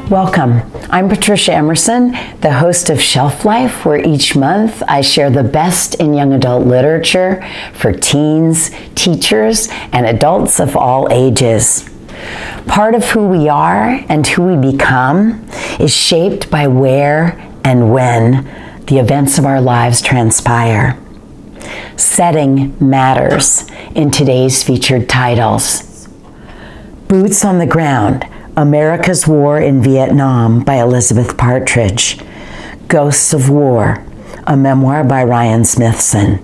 Welcome. I'm Patricia Emerson, the host of Shelf Life, where each month I share the best in young adult literature for teens, teachers, and adults of all ages. Part of who we are and who we become is shaped by where and when the events of our lives transpire. Setting matters in today's featured titles. Boots on the Ground, America's War in Vietnam by Elizabeth Partridge. Ghosts of War, a memoir by Ryan Smithson.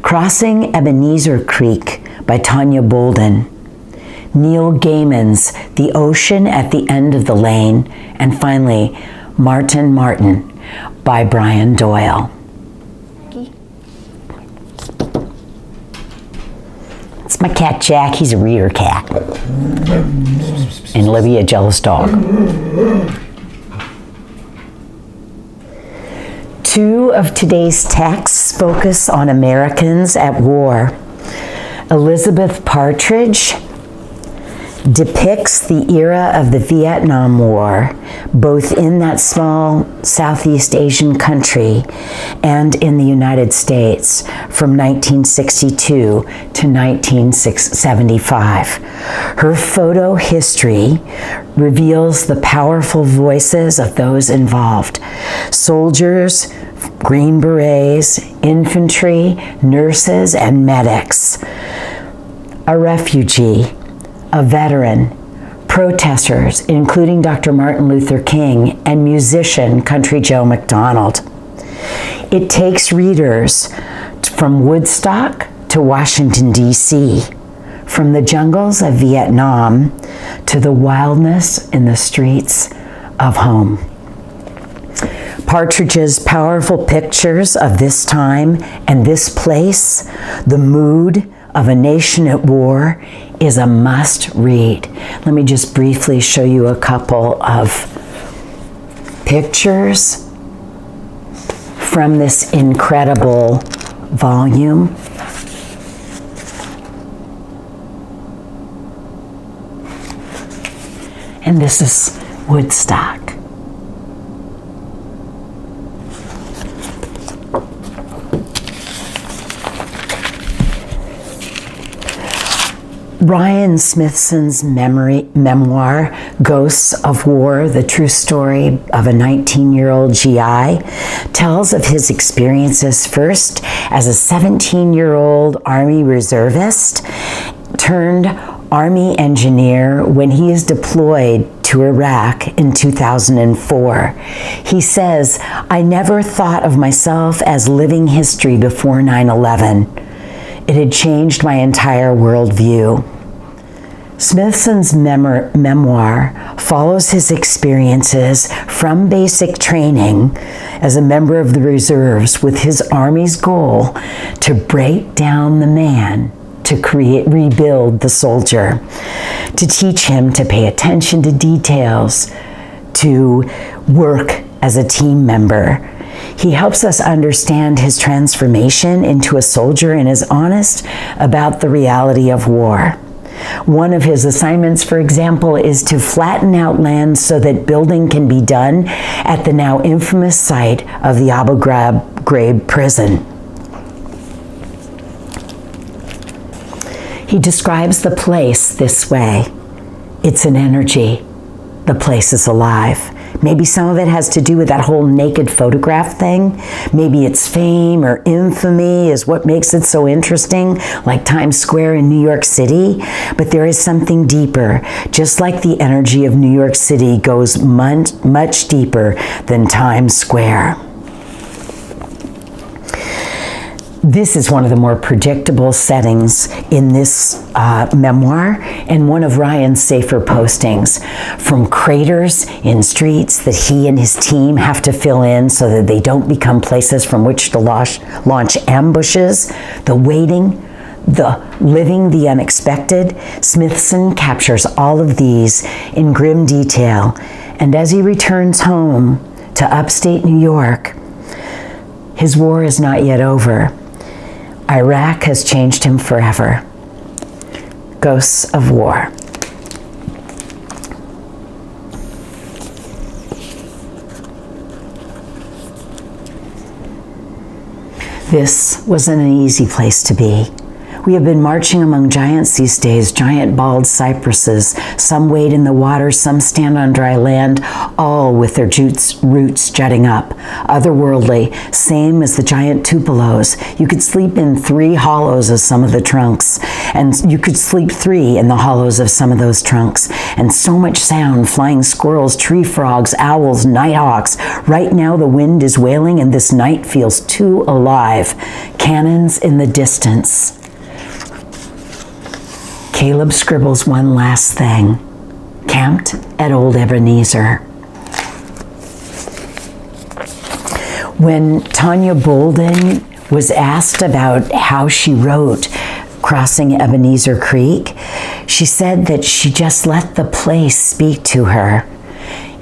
Crossing Ebenezer Creek by Tanya Bolden. Neil Gaiman's The Ocean at the End of the Lane. And finally, Martin by Brian Doyle. It's my cat Jack, he's a reader cat. And Libby, a jealous dog. Two of today's texts focus on Americans at war. Elizabeth Partridge depicts the era of the Vietnam War, both in that small Southeast Asian country and in the United States from 1962 to 1975. Her photo history reveals the powerful voices of those involved: soldiers, Green Berets, infantry, nurses, and medics. A refugee, a veteran, protesters, including Dr. Martin Luther King, and musician Country Joe McDonald. It takes readers from Woodstock to Washington, D.C., from the jungles of Vietnam to the wildness in the streets of home. Partridge's powerful pictures of this time and this place, the mood of a nation at war, is a must read. Let me just briefly show you a couple of pictures from this incredible volume. And this is Woodstock. Ryan Smithson's memoir, Ghosts of War, the true story of a 19-year-old GI, tells of his experiences first as a 17-year-old Army reservist turned Army engineer when he is deployed to Iraq in 2004. He says, "I never thought of myself as living history before 9/11. It had changed my entire worldview." Smithson's memoir follows his experiences from basic training as a member of the reserves with his Army's goal to break down the man, to rebuild the soldier, to teach him to pay attention to details, to work as a team member. He helps us understand his transformation into a soldier and is honest about the reality of war. One of his assignments, for example, is to flatten out land so that building can be done at the now infamous site of the Abu Ghraib prison. He describes the place this way: it's an energy. The place is alive. Maybe some of it has to do with that whole naked photograph thing. Maybe it's fame or infamy is what makes it so interesting, like Times Square in New York City. But there is something deeper, just like the energy of New York City goes much deeper than Times Square. This is one of the more predictable settings in this memoir and one of Ryan's safer postings, from craters in streets that he and his team have to fill in so that they don't become places from which to launch ambushes, the waiting, the living the unexpected. Smithson captures all of these in grim detail, and as he returns home to upstate New York, his war is not yet over. Iraq has changed him forever. Ghosts of War. This wasn't an easy place to be. We have been marching among giants these days, giant bald cypresses. Some wade in the water, some stand on dry land, all with their roots jutting up. Otherworldly, same as the giant tupelos. You could sleep in 3 hollows of some of the trunks, and you could sleep 3 in the hollows of some of those trunks. And so much sound, flying squirrels, tree frogs, owls, nighthawks. Right now the wind is wailing and this night feels too alive. Cannons in the distance. Caleb scribbles one last thing. Camped at old Ebenezer. When Tanya Bolden was asked about how she wrote Crossing Ebenezer Creek, she said that she just let the place speak to her.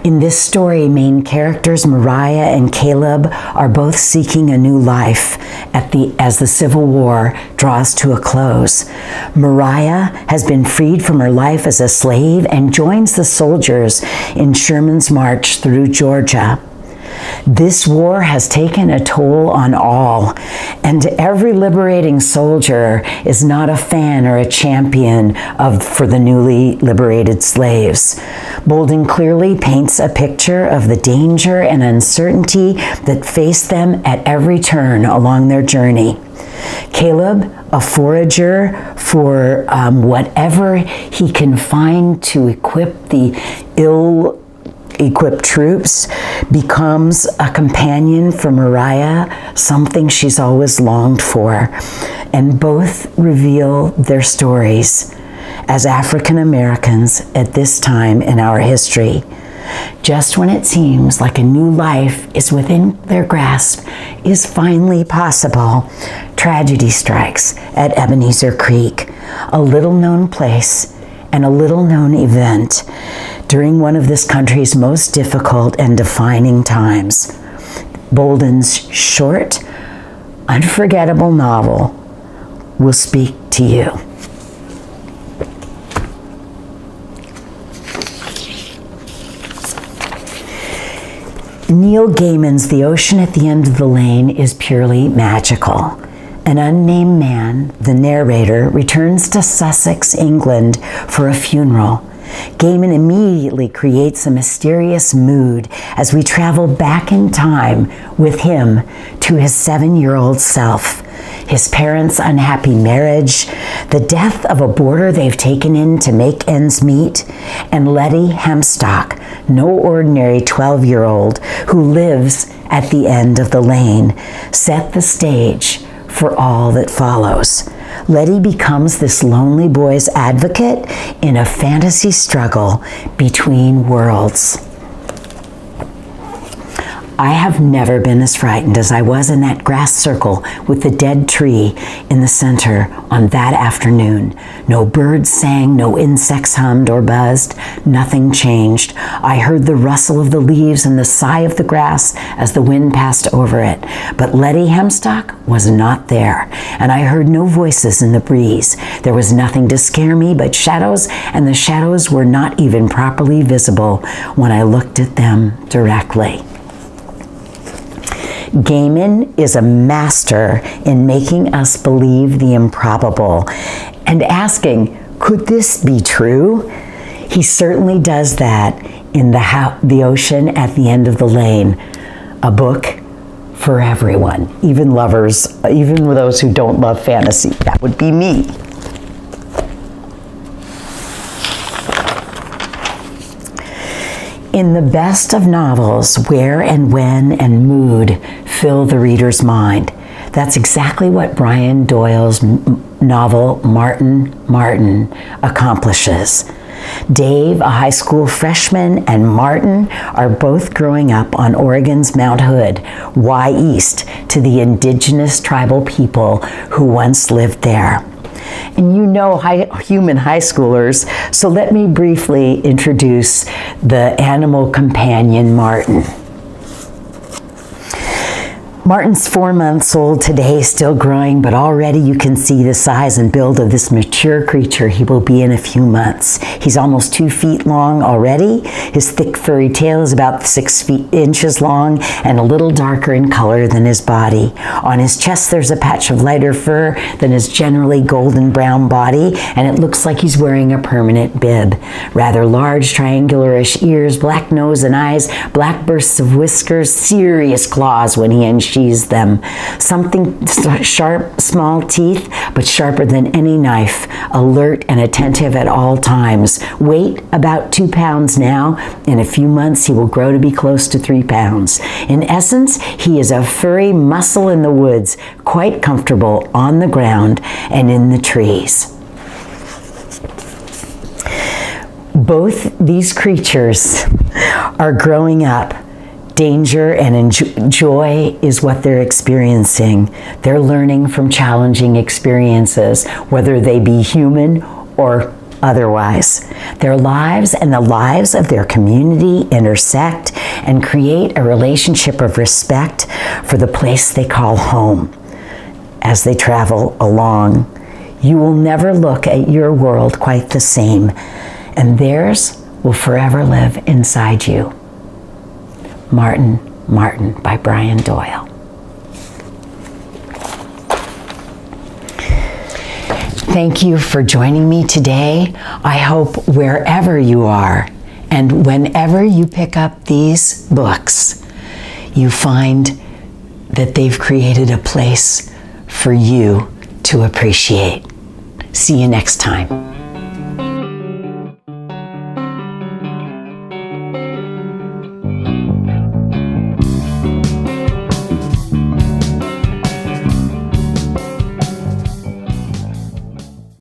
In this story, main characters Mariah and Caleb are both seeking a new life as the Civil War draws to a close. Mariah has been freed from her life as a slave and joins the soldiers in Sherman's march through Georgia. This war has taken a toll on all, and every liberating soldier is not a fan or a champion for the newly liberated slaves. Bolden clearly paints a picture of the danger and uncertainty that face them at every turn along their journey. Caleb, a forager for whatever he can find to equip the ill-equipped troops, becomes a companion for Mariah, something she's always longed for, and both reveal their stories as African Americans at this time in our history. Just when it seems like a new life is within their grasp, is finally possible, tragedy strikes at Ebenezer Creek, a little-known place and a little-known event during one of this country's most difficult and defining times. Bolden's short, unforgettable novel will speak to you. Neil Gaiman's The Ocean at the End of the Lane is purely magical. An unnamed man, the narrator, returns to Sussex, England for a funeral. Gaiman immediately creates a mysterious mood as we travel back in time with him to his 7-year-old self, his parents' unhappy marriage, the death of a boarder they've taken in to make ends meet, and Letty Hemstock, no ordinary 12-year-old who lives at the end of the lane, set the stage for all that follows. Letty becomes this lonely boy's advocate in a fantasy struggle between worlds. I have never been as frightened as I was in that grass circle with the dead tree in the center on that afternoon. No birds sang, no insects hummed or buzzed, nothing changed. I heard the rustle of the leaves and the sigh of the grass as the wind passed over it. But Letty Hemstock was not there, and I heard no voices in the breeze. There was nothing to scare me but shadows, and the shadows were not even properly visible when I looked at them directly. Gaiman is a master in making us believe the improbable and asking, could this be true? He certainly does that in The Ocean at the End of the Lane, a book for everyone, even lovers, even those who don't love fantasy. That would be me. In the best of novels, where and when and mood fill the reader's mind. That's exactly what Brian Doyle's novel Martin accomplishes. Dave, a high school freshman, and Martin are both growing up on Oregon's Mount Hood, East, to the indigenous tribal people who once lived there. And you know human high schoolers, so let me briefly introduce the animal companion Martin. Martin's 4 months old today, still growing, but already you can see the size and build of this mature creature he will be in a few months. He's almost 2 feet long already. His thick furry tail is about 6 inches long and a little darker in color than his body. On his chest there's a patch of lighter fur than his generally golden brown body, and it looks like he's wearing a permanent bib. Rather large triangularish ears, black nose and eyes, black bursts of whiskers, serious claws when he unsheathes them. Something sharp, small teeth, but sharper than any knife, alert and attentive at all times. Weight about 2 pounds now. In a few months he will grow to be close to 3 pounds. In essence, he is a furry muscle in the woods, quite comfortable on the ground and in the trees. Both these creatures are growing up. Danger and joy is what they're experiencing. They're learning from challenging experiences, whether they be human or otherwise. Their lives and the lives of their community intersect and create a relationship of respect for the place they call home. As they travel along, you will never look at your world quite the same, and theirs will forever live inside you. Martin by Brian Doyle. Thank you for joining me today. I hope wherever you are and whenever you pick up these books, you find that they've created a place for you to appreciate. See you next time.